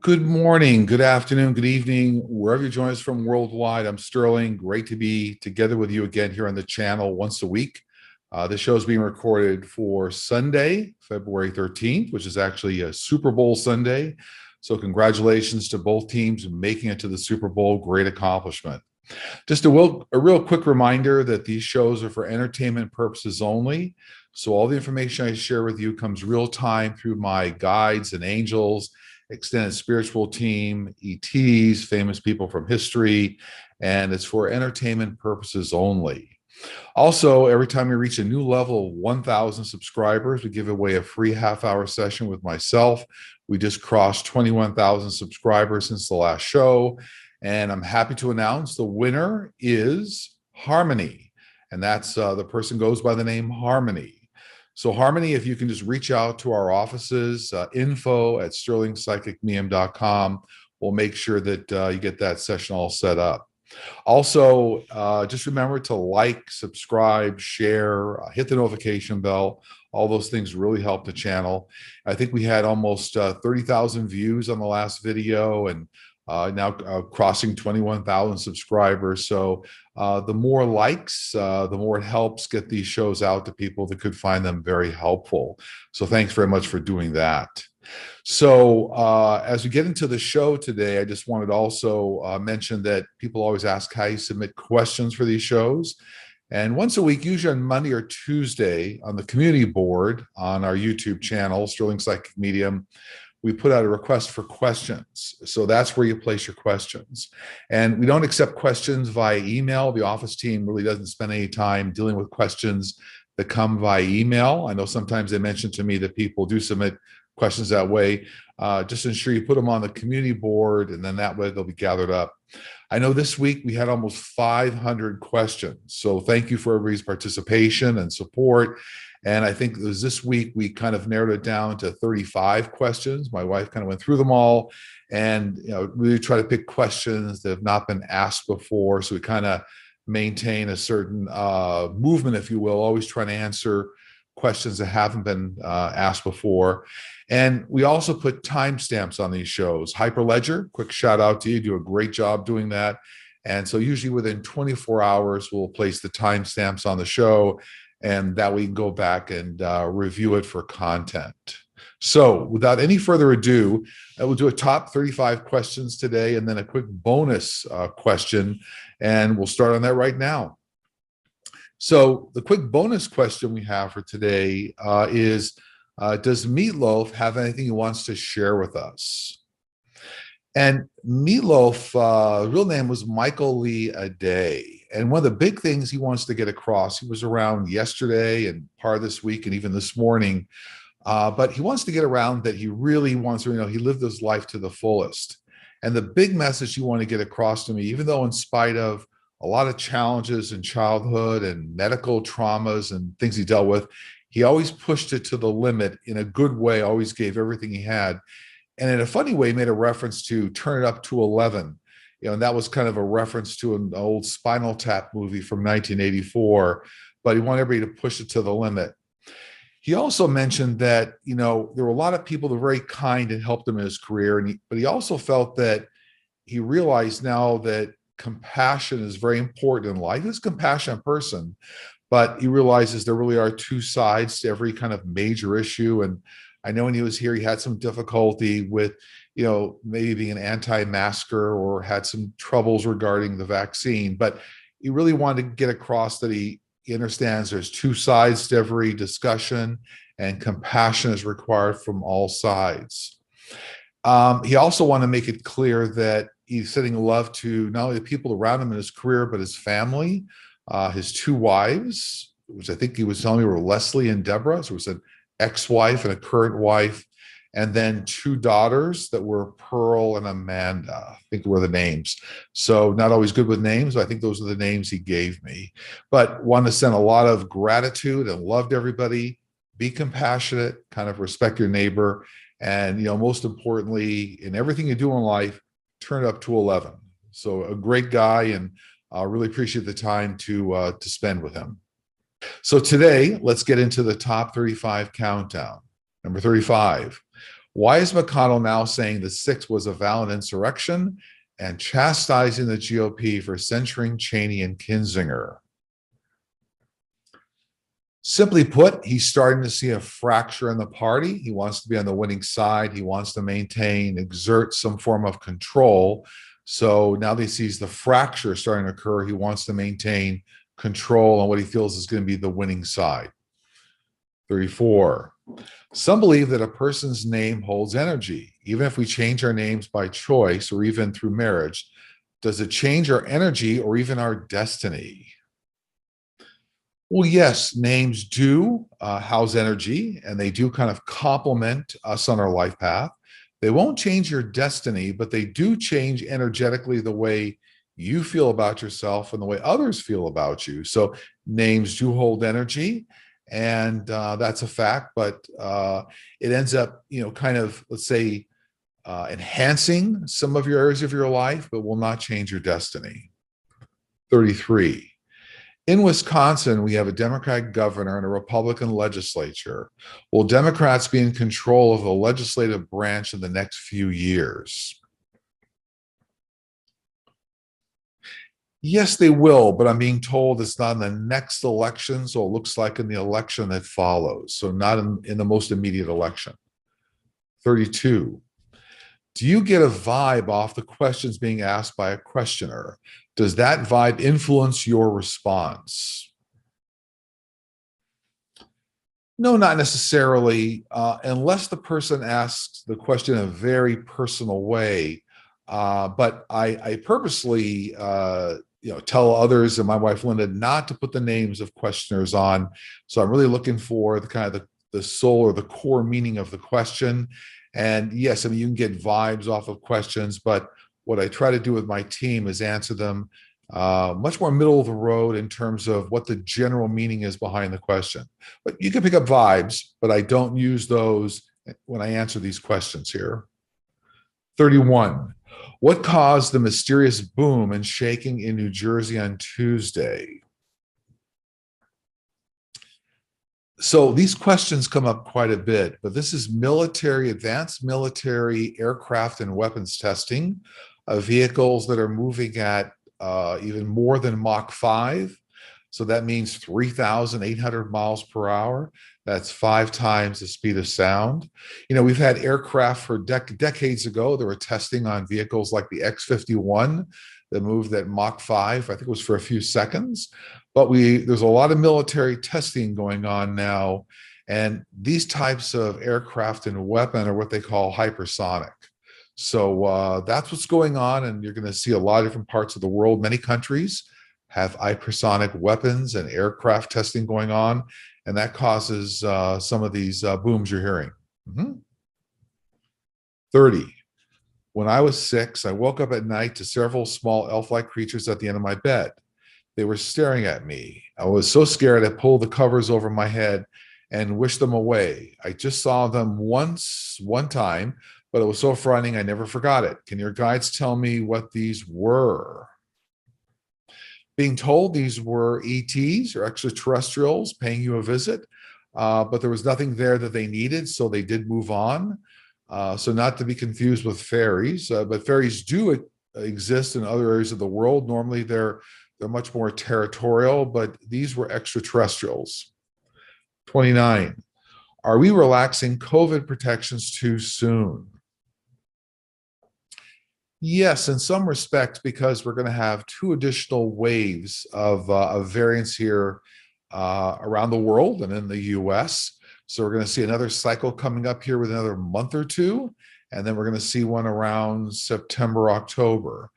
Good morning, good afternoon, good evening, wherever you join us from worldwide. I'm Sterling. Great to be together with you again here on the channel once a week. This show is being recorded for Sunday, February 13th, which is actually a Super Bowl Sunday. So, congratulations to both teams making it to the Super Bowl. Great accomplishment. Just a real quick reminder that these shows are for entertainment purposes only. So all the information I share with you comes real time through my guides and angels, extended spiritual team, ETs, famous people from history, and it's for entertainment purposes only. Also, every time we reach a new level of 1,000 subscribers, we give away a free half-hour session with myself. We just crossed 21,000 subscribers since the last show, and I'm happy to announce the winner is Harmony, and that's the person goes by the name Harmony. So Harmony, if you can just reach out to our offices, info@sterlingpsychicmedium.com, we'll make sure that you get that session all set up. Also, just remember to like, subscribe, share, hit the notification bell. All those things really help the channel. I think we had almost 30,000 views on the last video and now crossing 21,000 subscribers. So the more likes, the more it helps get these shows out to people that could find them very helpful. So thanks very much for doing that. So as we get into the show today, I just wanted to also mention that people always ask how you submit questions for these shows. And once a week, usually on Monday or Tuesday, on the community board on our YouTube channel, Sterling Psychic Medium, we put out a request for questions. So that's where you place your questions. And we don't accept questions via email. The office team really doesn't spend any time dealing with questions that come via email. I know sometimes they mention to me that people do submit questions that way. Just ensure you put them on the community board, and then that way they'll be gathered up. I know this week we had almost 500 questions. So thank you for everybody's participation and support. And I think it was this week we kind of narrowed it down to 35 questions. My wife kind of went through them all and really try to pick questions that have not been asked before. So we kind of maintain a certain movement, if you will, always trying to answer questions that haven't been asked before. And we also put timestamps on these shows. Hyperledger, quick shout out to you. You do a great job doing that. And so usually within 24 hours, we'll place the timestamps on the show, and that we can go back and review it for content. So without any further ado, we'll do a top 35 questions today and then a quick bonus question, and we'll start on that right now. So the quick bonus question we have for today is, does Meatloaf have anything he wants to share with us? And Meatloaf, real name was Michael Lee Aday. And one of the big things he wants to get across, he was around yesterday and part of this week and even this morning, but he wants to get around that he really wants to, he lived his life to the fullest. And the big message you want to get across to me, even though in spite of a lot of challenges in childhood and medical traumas and things he dealt with, he always pushed it to the limit in a good way, always gave everything he had. And in a funny way, made a reference to Turn It Up to 11. And that was kind of a reference to an old Spinal Tap movie from 1984, but he wanted everybody to push it to the limit. He also mentioned that, there were a lot of people that were very kind and helped him in his career. But he also felt that he realized now that compassion is very important in life. He's a compassionate person, but he realizes there really are two sides to every kind of major issue. And I know when he was here, he had some difficulty with, maybe being an anti-masker or had some troubles regarding the vaccine, but he really wanted to get across that he understands there's two sides to every discussion and compassion is required from all sides. He also wanted to make it clear that he's sending love to not only the people around him in his career, but his family, his two wives, which I think he was telling me were Leslie and Deborah. So it was an ex-wife and a current wife, and then two daughters that were Pearl and Amanda, I think were the names. So not always good with names, but I think those are the names he gave me. But want to send a lot of gratitude and love to everybody. Be compassionate, kind of respect your neighbor. And, most importantly, in everything you do in life, turn it up to 11. So a great guy, and I really appreciate the time to spend with him. So today, let's get into the top 35 countdown. Number 35. Why is McConnell now saying the 6th was a valid insurrection and chastising the GOP for censuring Cheney and Kinzinger? Simply put, he's starting to see a fracture in the party. He wants to be on the winning side. He wants to maintain, exert some form of control. So now that he sees the fracture starting to occur, he wants to maintain control on what he feels is going to be the winning side. 34. Some believe that a person's name holds energy. Even if we change our names by choice or even through marriage, does it change our energy or even our destiny? Well, yes, names do house energy, and they do kind of complement us on our life path. They won't change your destiny, but they do change energetically the way you feel about yourself and the way others feel about you. So names do hold energy, and that's a fact. But it ends up, kind of, let's say, enhancing some of your areas of your life, but will not change your destiny. 33. In Wisconsin, we have a Democratic governor and a Republican legislature. Will Democrats be in control of the legislative branch in the next few years? Yes, they will, but I'm being told it's not in the next election, so it looks like in the election that follows, so not in the most immediate election. 32. Do you get a vibe off the questions being asked by a questioner? Does that vibe influence your response? No, not necessarily, unless the person asks the question in a very personal way. But I purposely, tell others and my wife Linda not to put the names of questioners on. So I'm really looking for the kind of the soul or the core meaning of the question. And yes, I mean, you can get vibes off of questions, but what I try to do with my team is answer them much more middle of the road in terms of what the general meaning is behind the question. But you can pick up vibes, but I don't use those when I answer these questions here. 31. What caused the mysterious boom and shaking in New Jersey on Tuesday? So these questions come up quite a bit, but this is advanced military aircraft and weapons testing of vehicles that are moving at even more than Mach 5. So that means 3,800 miles per hour. That's 5 times the speed of sound. We've had aircraft for decades ago. They were testing on vehicles like the X-51 that moved at Mach 5. I think it was for a few seconds. But there's a lot of military testing going on now. And these types of aircraft and weapon are what they call hypersonic. So that's what's going on. And you're going to see a lot of different parts of the world. Many countries have hypersonic weapons and aircraft testing going on. And that causes some of these booms you're hearing. 30. When I was 6, I woke up at night to several small elf-like creatures at the end of my bed. They were staring at me. I was so scared I pulled the covers over my head and wished them away. I just saw them one time, but it was so frightening I never forgot it. Can your guides tell me what these were? Being told these were ETs or extraterrestrials paying you a visit, but there was nothing there that they needed, so they did move on. So not to be confused with fairies, but fairies do exist in other areas of the world. Normally they're much more territorial, but these were extraterrestrials. 29. Are we relaxing COVID protections too soon? Yes, in some respects, because we're going to have 2 additional waves of variants here around the world and in the US. So we're going to see another cycle coming up here with another month or 2. And then we're going to see one around September, October.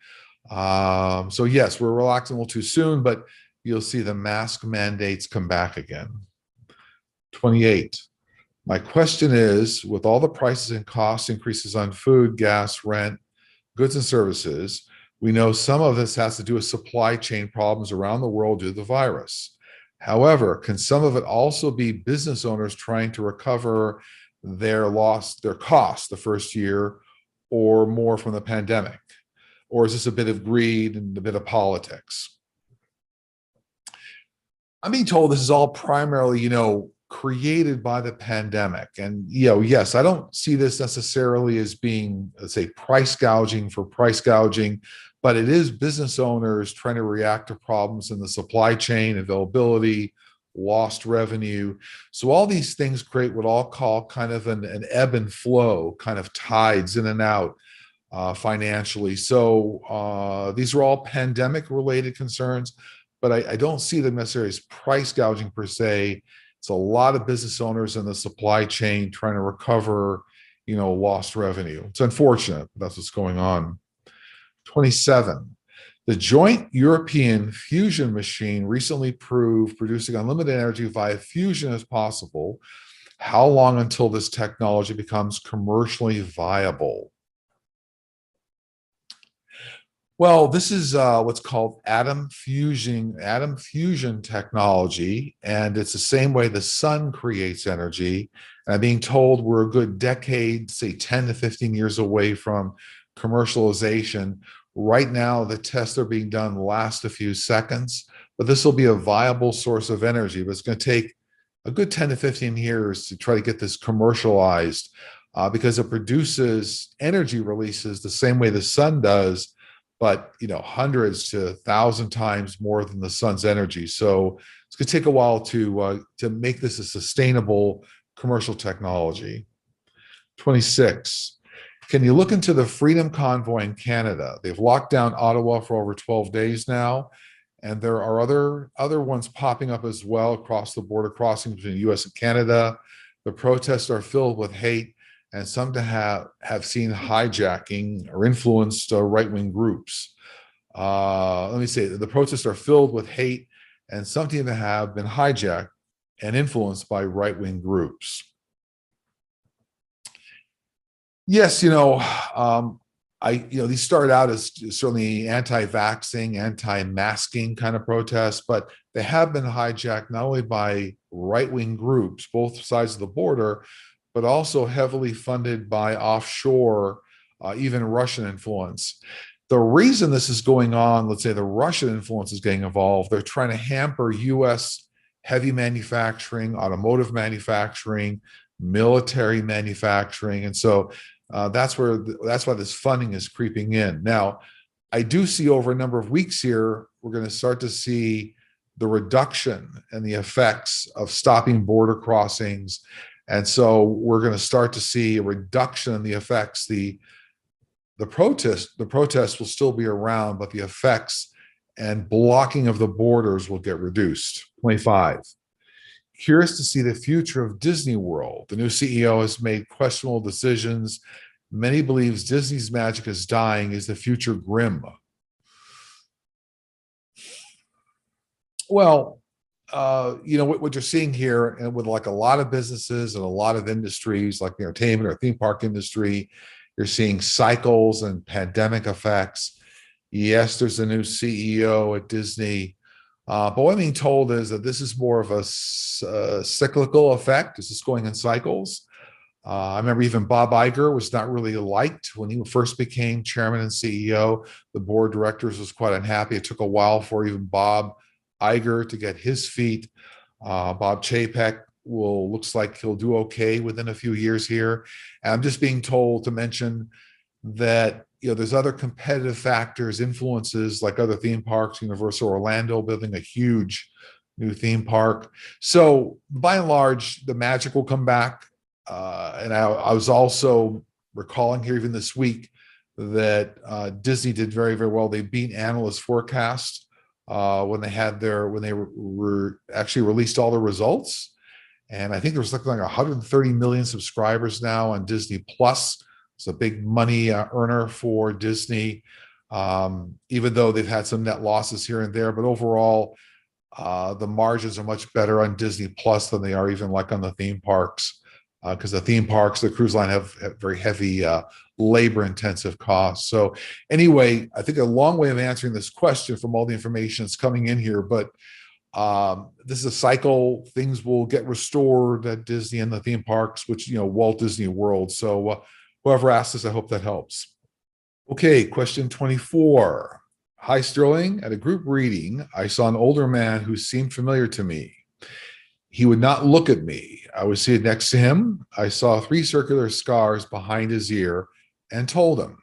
So yes, we're relaxing a little too soon, but you'll see the mask mandates come back again. 28. My question is, with all the prices and cost increases on food, gas, rent, goods and services, we know some of this has to do with supply chain problems around the world due to the virus. However, can some of it also be business owners trying to recover their costs the first year or more from the pandemic? Or is this a bit of greed and a bit of politics? I'm being told this is all primarily, created by the pandemic. And, yes, I don't see this necessarily as being, let's say, price gouging for price gouging, but it is business owners trying to react to problems in the supply chain, availability, lost revenue. So all these things create what I'll call kind of an ebb and flow, kind of tides in and out financially. So these are all pandemic related concerns, but I don't see them necessarily as price gouging per se. It's a lot of business owners in the supply chain trying to recover, lost revenue. It's unfortunate, but that's what's going on. 27. The joint European fusion machine recently proved producing unlimited energy via fusion is possible. How long until this technology becomes commercially viable? Well, this is what's called atom fusion technology, and it's the same way the sun creates energy. And I'm being told we're a good decade, say 10 to 15 years away from commercialization. Right now, the tests are being done last a few seconds, but this will be a viable source of energy. But it's going to take a good 10 to 15 years to try to get this commercialized because it produces energy releases the same way the sun does, but hundreds to 1,000 times more than the sun's energy. So it's going to take a while to make this a sustainable commercial technology. 26. Can you look into the Freedom Convoy in Canada? They've locked down Ottawa for over 12 days now, and there are other ones popping up as well across the border crossing between the U.S. and Canada. The protests are filled with hate, and some to have seen hijacking or influenced right-wing groups. Let me say, the protests are filled with hate, and some to have been hijacked and influenced by right-wing groups. Yes, these started out as certainly anti-vaxxing, anti-masking kind of protests, but they have been hijacked not only by right-wing groups, both sides of the border, but also heavily funded by offshore, even Russian influence. The reason this is going on, let's say the Russian influence is getting involved, they're trying to hamper U.S. heavy manufacturing, automotive manufacturing, military manufacturing. And so that's why this funding is creeping in. Now, I do see over a number of weeks here, we're going to start to see the reduction and the effects of stopping border crossings. And so we're going to start to see a reduction in the effects. The protests will still be around, but the effects and blocking of the borders will get reduced. 25. Curious to see the future of Disney World. The new CEO has made questionable decisions. Many believes Disney's magic is dying. Is the future grim? Well, what you're seeing here, and with like a lot of businesses and a lot of industries, like the entertainment or theme park industry, you're seeing cycles and pandemic effects. Yes, there's a new CEO at Disney. But what I'm being told is that this is more of a cyclical effect. This is going in cycles. I remember even Bob Iger was not really liked when he first became chairman and CEO. The board of directors was quite unhappy. It took a while for even Bob Iger to get his feet. Bob Chapek looks like he'll do okay within a few years here. And I'm just being told to mention that there's other competitive factors, influences like other theme parks, Universal Orlando building a huge new theme park. So by and large, the magic will come back. And I was also recalling here even this week that Disney did very, very well. They beat analyst forecast when they were actually released all the results. And I think there was like 130 million subscribers now on Disney Plus. It's a big money earner for Disney, even though they've had some net losses here and there. But overall, the margins are much better on Disney Plus than they are even like on the theme parks, because the theme parks, the cruise line have very heavy labor-intensive costs. So anyway, I think a long way of answering this question from all the information that's coming in here, but this is a cycle. Things will get restored at Disney and the theme parks, which, Walt Disney World. So whoever asked this, I hope that helps. Okay, question 24. Hi, Sterling. At a group reading, I saw an older man who seemed familiar to me. He would not look at me. I was seated next to him. I saw three circular scars behind his ear and told him.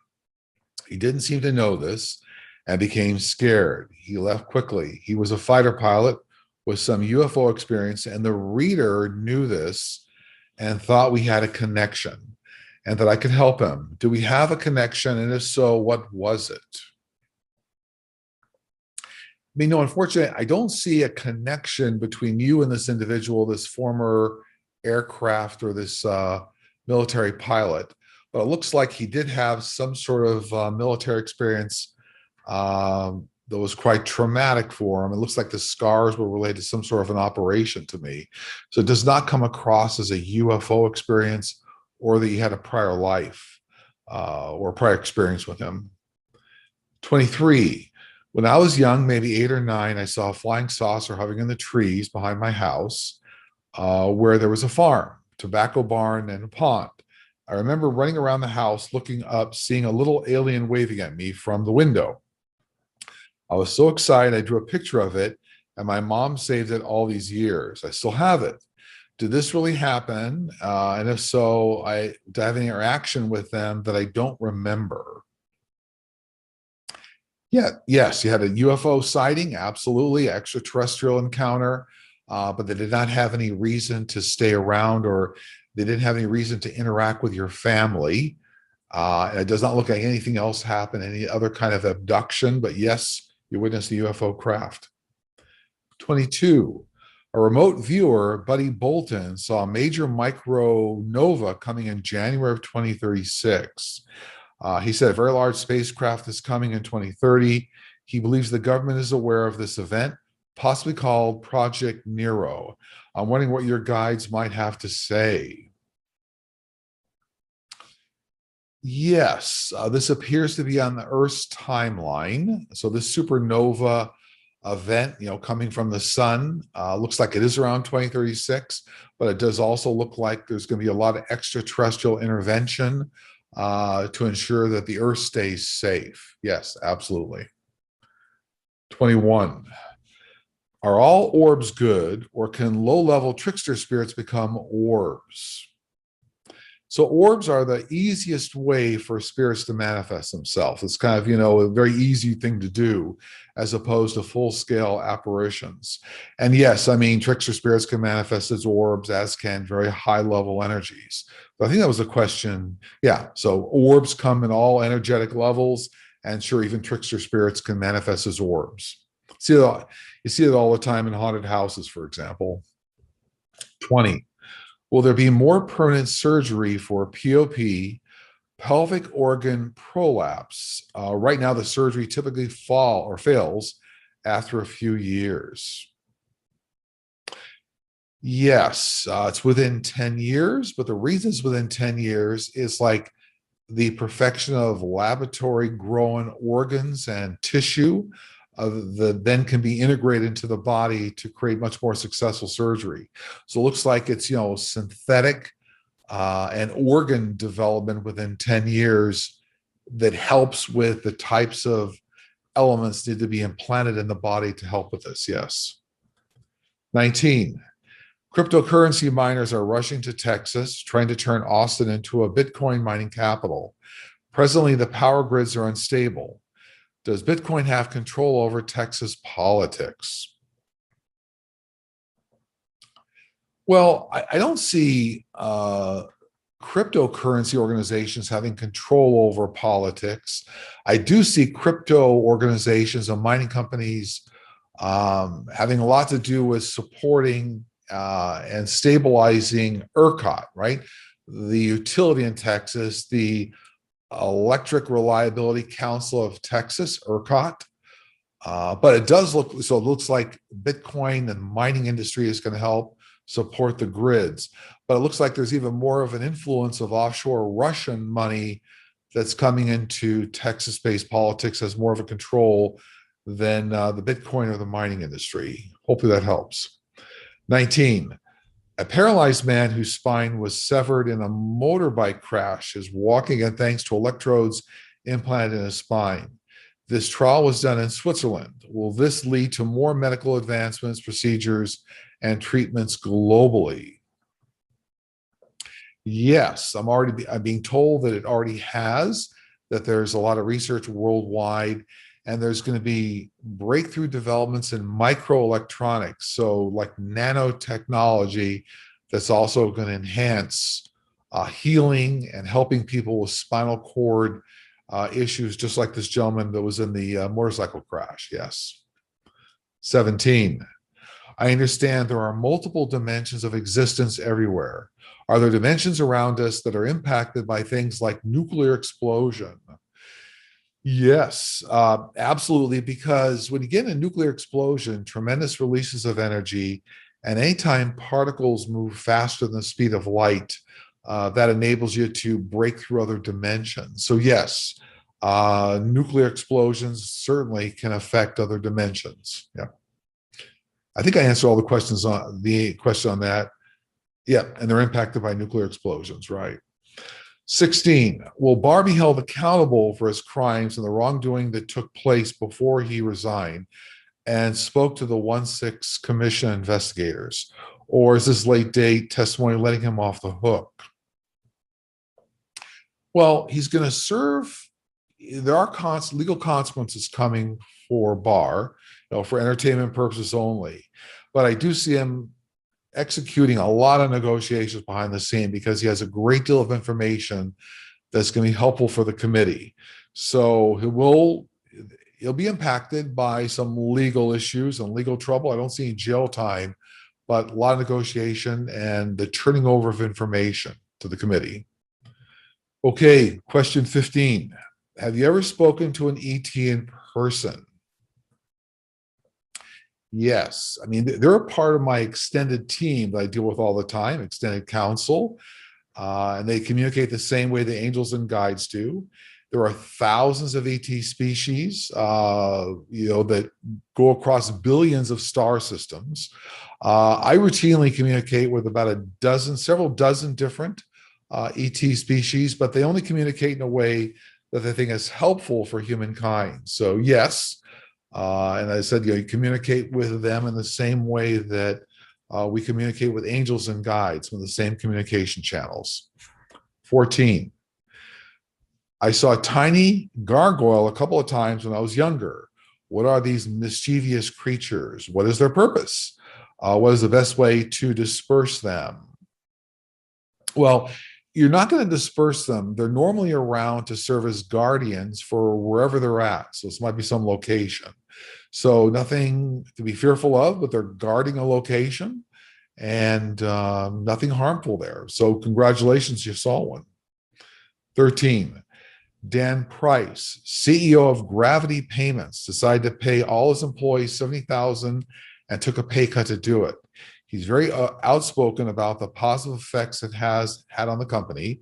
He didn't seem to know this and became scared. He left quickly. He was a fighter pilot with some UFO experience, and the reader knew this and thought we had a connection and that I could help him. Do we have a connection? And if so, what was it? I mean, no, unfortunately, I don't see a connection between you and this individual, this former aircraft or this military pilot. But it looks like he did have some sort of military experience that was quite traumatic for him. It looks like the scars were related to some sort of an operation to me. So it does not come across as a UFO experience or that he had a prior life or prior experience with him. 23. When I was young, maybe 8 or 9, I saw a flying saucer hovering in the trees behind my house where there was a farm, tobacco barn, and a pond. I remember running around the house, looking up, seeing a little alien waving at me from the window. I was so excited, I drew a picture of it, and my mom saved it all these years. I still have it. Did this really happen? And if so, did I have any interaction with them that I don't remember? Yeah, yes, you had a UFO sighting, absolutely, extraterrestrial encounter, but they did not have any reason to stay around, or they didn't have any reason to interact with your family. It does not look like anything else happened, any other kind of abduction, but yes, you witnessed a UFO craft. 22, a remote viewer, Buddy Bolton, saw a major micronova coming in January of 2036. He said a very large spacecraft is coming in 2030. He believes the government is aware of this event, possibly called Project Nero. I'm wondering what your guides might have to say. Yes, this appears to be on the Earth's timeline. So this supernova event, coming from the sun, looks like it is around 2036, but it does also look like there's going to be a lot of extraterrestrial intervention to ensure that the Earth stays safe. Yes, absolutely. 21. Are all orbs good, or can low-level trickster spirits become orbs? So orbs are the easiest way for spirits to manifest themselves. It's kind of, a very easy thing to do as opposed to full-scale apparitions. And yes, I mean, trickster spirits can manifest as orbs, as can very high-level energies. But I think that was a question. Yeah, so orbs come in all energetic levels, and sure, even trickster spirits can manifest as orbs. You see it all the time in haunted houses, for example. 20. Will there be more permanent surgery for POP, pelvic organ prolapse? Right now, the surgery typically fails after a few years. Yes, it's within 10 years, but the reason it's within 10 years is like the perfection of laboratory grown organs and tissue that then can be integrated into the body to create much more successful surgery. So it looks like it's, synthetic and organ development within 10 years that helps with the types of elements need to be implanted in the body to help with this. Yes. 19. Cryptocurrency miners are rushing to Texas, trying to turn Austin into a Bitcoin mining capital. Presently, the power grids are unstable. Does Bitcoin have control over Texas politics? Well, I don't see cryptocurrency organizations having control over politics. I do see crypto organizations and mining companies having a lot to do with supporting and stabilizing ERCOT, right? The utility in Texas, the Electric Reliability Council of Texas, ERCOT. But it looks like Bitcoin and mining industry is going to help support the grids. But it looks like there's even more of an influence of offshore Russian money that's coming into Texas-based politics as more of a control than the Bitcoin or the mining industry. Hopefully that helps. 19. A paralyzed man whose spine was severed in a motorbike crash is walking again thanks to electrodes implanted in his spine. This trial was done in Switzerland. Will this lead to more medical advancements, procedures, and treatments globally? Yes, I'm being told that it already has, that there's a lot of research worldwide, and there's going to be breakthrough developments in microelectronics, so like nanotechnology, that's also going to enhance healing and helping people with spinal cord issues, just like this gentleman that was in the motorcycle crash. Yes. 17. I understand there are multiple dimensions of existence everywhere. Are there dimensions around us that are impacted by things like nuclear explosion? Yes, absolutely. Because when you get a nuclear explosion, tremendous releases of energy, and anytime particles move faster than the speed of light, that enables you to break through other dimensions. So, yes, nuclear explosions certainly can affect other dimensions. Yeah. I think I answered all the questions on the question on that. Yeah, and they're impacted by nuclear explosions, right? 16, will Barr be held accountable for his crimes and the wrongdoing that took place before he resigned and spoke to the 1-6 Commission investigators? Or is this late date testimony letting him off the hook? Well, he's going to serve, there are legal consequences coming for Barr, for entertainment purposes only. But I do see him executing a lot of negotiations behind the scene because he has a great deal of information that's going to be helpful for the committee. So he'll be impacted by some legal issues and legal trouble. I don't see any jail time, but a lot of negotiation and the turning over of information to the committee. Okay, question 15. Have you ever spoken to an ET in person? Yes. I mean, they're a part of my extended team that I deal with all the time, extended counsel, and they communicate the same way the angels and guides do. There are thousands of ET species, that go across billions of star systems. I routinely communicate with about several dozen different ET species, but they only communicate in a way that they think is helpful for humankind. So yes, and I said, you communicate with them in the same way that we communicate with angels and guides, with the same communication channels. 14. I saw a tiny gargoyle a couple of times when I was younger. What are these mischievous creatures? What is their purpose? What is the best way to disperse them? Well, you're not going to disperse them. They're normally around to serve as guardians for wherever they're at. So this might be some location. So nothing to be fearful of, but they're guarding a location and nothing harmful there. So congratulations, you saw one. 13, Dan Price, CEO of Gravity Payments, decided to pay all his employees $70,000 and took a pay cut to do it. He's very outspoken about the positive effects it has had on the company.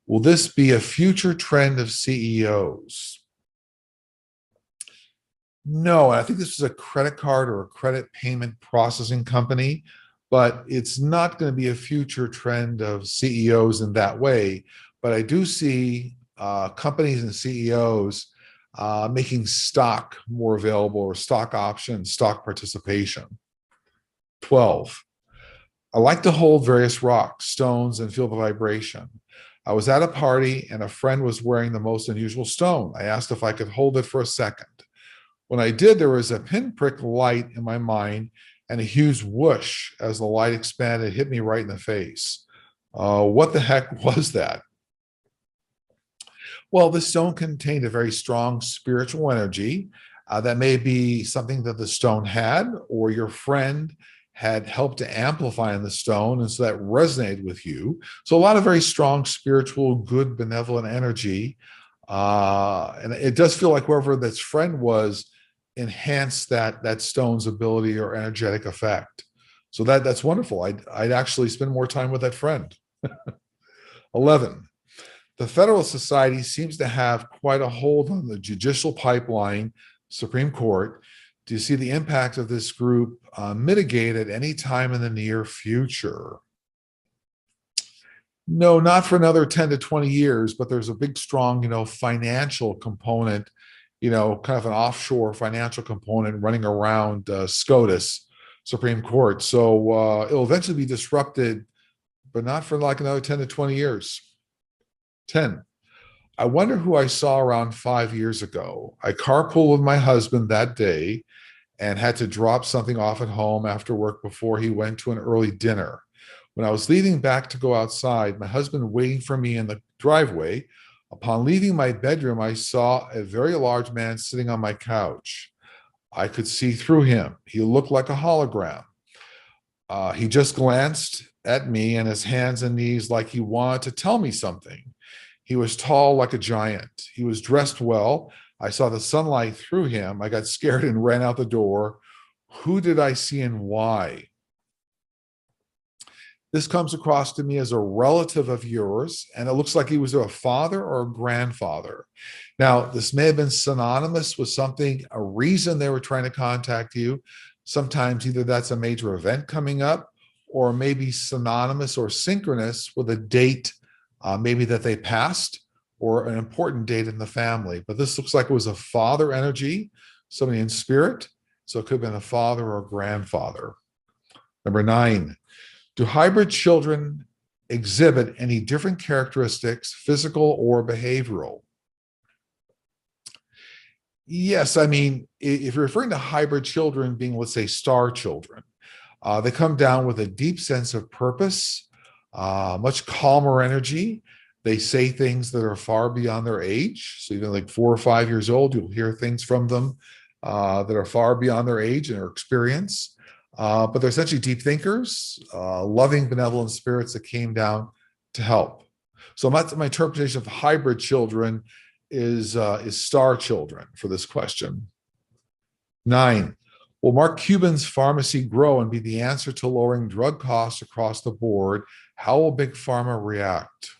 Will this be a future trend of CEOs? No, I think this is a credit card or a credit payment processing company, but it's not going to be a future trend of CEOs in that way. But I do see companies and CEOs making stock more available, or stock options, stock participation. 12. I like to hold various rocks, stones, and feel the vibration. I was at a party and a friend was wearing the most unusual stone. I asked if I could hold it for a second. When I did, there was a pinprick light in my mind and a huge whoosh as the light expanded, hit me right in the face. What the heck was that? Well, the stone contained a very strong spiritual energy. That may be something that the stone had, or your friend had helped to amplify in the stone, and so that resonated with you. So a lot of very strong spiritual, good, benevolent energy. And it does feel like whoever this friend was enhanced that stone's ability or energetic effect. So that's wonderful. I'd actually spend more time with that friend. 11. The Federalist Society seems to have quite a hold on the judicial pipeline, Supreme Court. Do you see the impact of this group mitigate at any time in the near future? No, not for another 10 to 20 years, but there's a big, strong, financial component, kind of an offshore financial component running around SCOTUS, Supreme Court. So it'll eventually be disrupted, but not for like another 10 to 20 years. 10. I wonder who I saw around 5 years ago. I carpooled with my husband that day and had to drop something off at home after work before he went to an early dinner. When I was leaving back to go outside, my husband waiting for me in the driveway. Upon leaving my bedroom, I saw a very large man sitting on my couch. I could see through him. He looked like a hologram. He just glanced at me and his hands and knees like he wanted to tell me something. He was tall like a giant. He was dressed well. I saw the sunlight through him. I got scared and ran out the door. Who did I see and why? This comes across to me as a relative of yours, and it looks like he was a father or a grandfather. Now, this may have been synonymous with something, a reason they were trying to contact you. Sometimes either that's a major event coming up, or maybe synonymous or synchronous with a date, maybe that they passed, or an important date in the family. But this looks like it was a father energy, somebody in spirit. So it could have been a father or a grandfather. Number 9. Do hybrid children exhibit any different characteristics, physical or behavioral? Yes, I mean, if you're referring to hybrid children being, let's say, star children, they come down with a deep sense of purpose, much calmer energy. They say things that are far beyond their age. So even like 4 or 5 years old, you'll hear things from them that are far beyond their age and their experience. But they're essentially deep thinkers, loving, benevolent spirits that came down to help. So my interpretation of hybrid children is star children for this question. 9. Will Mark Cuban's pharmacy grow and be the answer to lowering drug costs across the board? How will Big Pharma react?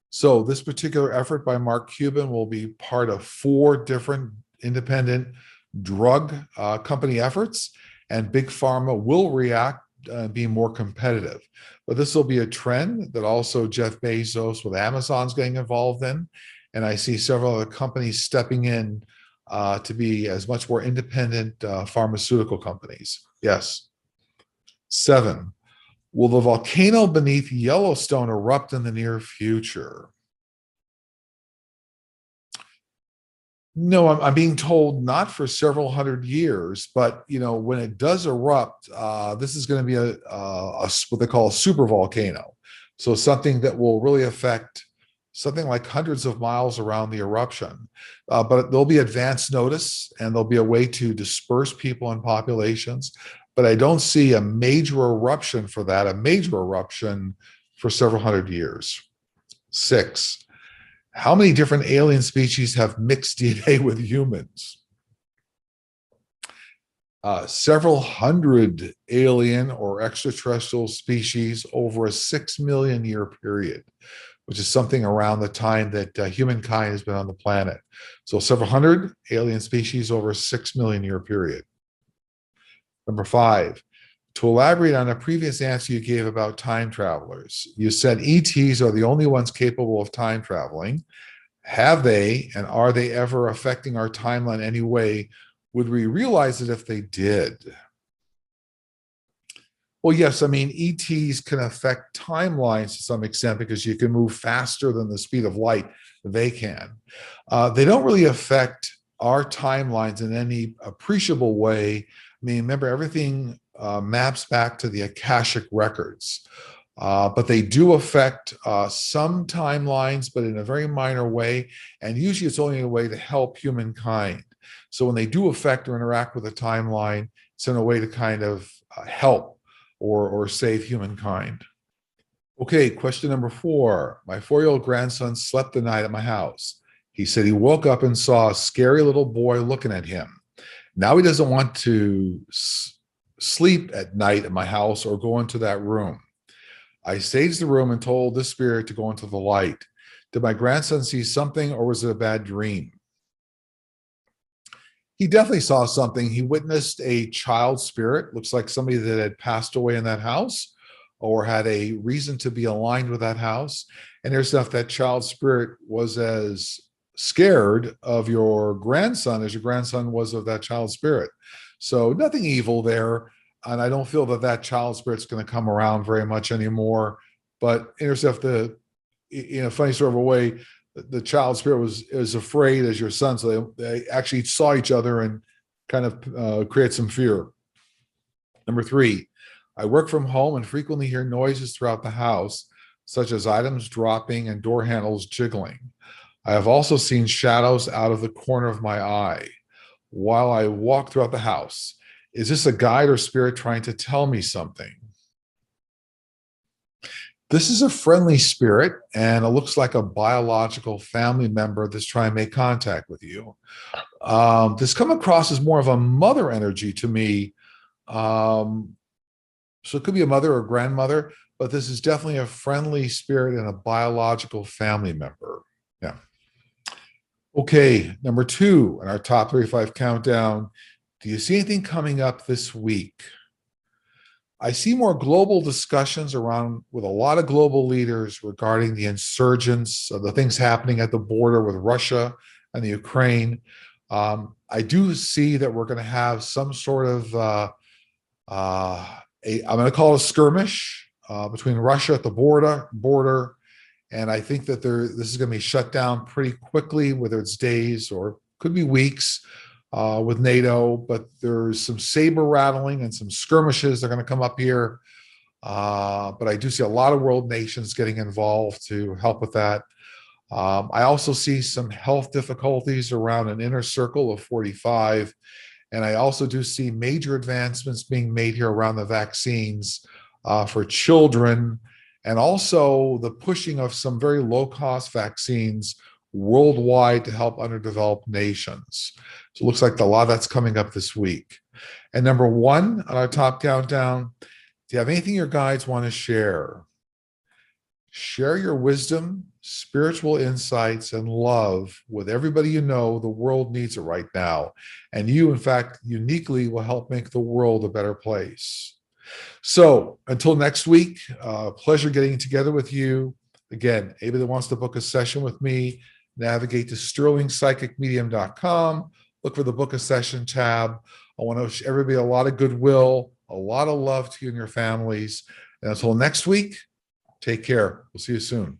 So this particular effort by Mark Cuban will be part of 4 different independent drug company efforts, and Big Pharma will react, be more competitive. But this will be a trend that also Jeff Bezos with Amazon's getting involved in, and I see several other companies stepping in to be as much more independent pharmaceutical companies. Yes. 7. Will the volcano beneath Yellowstone erupt in the near future? No, I'm being told not for several hundred years, but when it does erupt, this is going to be a what they call a super volcano. So something that will really affect something like hundreds of miles around the eruption. But there'll be advance notice and there'll be a way to disperse people and populations. But I don't see a major eruption for that, a major eruption for several hundred years. 6. How many different alien species have mixed DNA with humans? Several hundred alien or extraterrestrial species over a 6 million year period, which is something around the time that humankind has been on the planet. So several hundred alien species over a 6 million year period. Number 5, to elaborate on a previous answer you gave about time travelers, you said ETs are the only ones capable of time traveling. Have they, and are they ever affecting our timeline any way? Would we realize it if they did? Well, yes, I mean, ETs can affect timelines to some extent because you can move faster than the speed of light. They can. They don't really affect our timelines in any appreciable way. I mean, remember, everything maps back to the Akashic records. But they do affect some timelines, but in a very minor way. And usually it's only a way to help humankind. So when they do affect or interact with a timeline, it's in a way to kind of help or save humankind. Okay, question number 4. My 4-year-old grandson slept the night at my house. He said he woke up and saw a scary little boy looking at him. Now he doesn't want to sleep at night at my house or go into that room. I staged the room and told the spirit to go into the light. Did my grandson see something, or was it a bad dream? He definitely saw something. He witnessed a child spirit, looks like somebody that had passed away in that house or had a reason to be aligned with that house. And there's enough that child spirit was as scared of your grandson as your grandson was of that child spirit. So nothing evil there. And I don't feel that that child spirit's going to come around very much anymore. But intercept in a funny sort of a way, the child spirit was as afraid as your son. So they actually saw each other and kind of create some fear. Number 3, I work from home and frequently hear noises throughout the house, such as items dropping and door handles jiggling. I have also seen shadows out of the corner of my eye while I walk throughout the house. Is this a guide or spirit trying to tell me something? This is a friendly spirit, and it looks like a biological family member that's trying to make contact with you. This come across as more of a mother energy to me. So it could be a mother or grandmother, but this is definitely a friendly spirit and a biological family member. Yeah. Okay, number 2 in our top 35 countdown. Do you see anything coming up this week? I see more global discussions around with a lot of global leaders regarding the insurgents, the things happening at the border with Russia and the Ukraine. I do see that we're going to have some sort of I'm going to call it a skirmish between Russia at the border, and I think that this is going to be shut down pretty quickly, whether it's days or could be weeks with NATO. But there's some saber rattling and some skirmishes that are going to come up here. But I do see a lot of world nations getting involved to help with that. I also see some health difficulties around an inner circle of 45. And I also do see major advancements being made here around the vaccines for children, and also the pushing of some very low-cost vaccines worldwide to help underdeveloped nations. So it looks like a lot of that's coming up this week. And number 1 on our top countdown, do you have anything your guides want to share? Share your wisdom, spiritual insights, and love with everybody you know. The world needs it right now. And you, in fact, uniquely will help make the world a better place. So until next week, pleasure getting together with you. Again, anybody that wants to book a session with me, navigate to sterlingpsychicmedium.com, look for the book a session tab. I want to wish everybody a lot of goodwill, a lot of love to you and your families. And until next week, take care. We'll see you soon.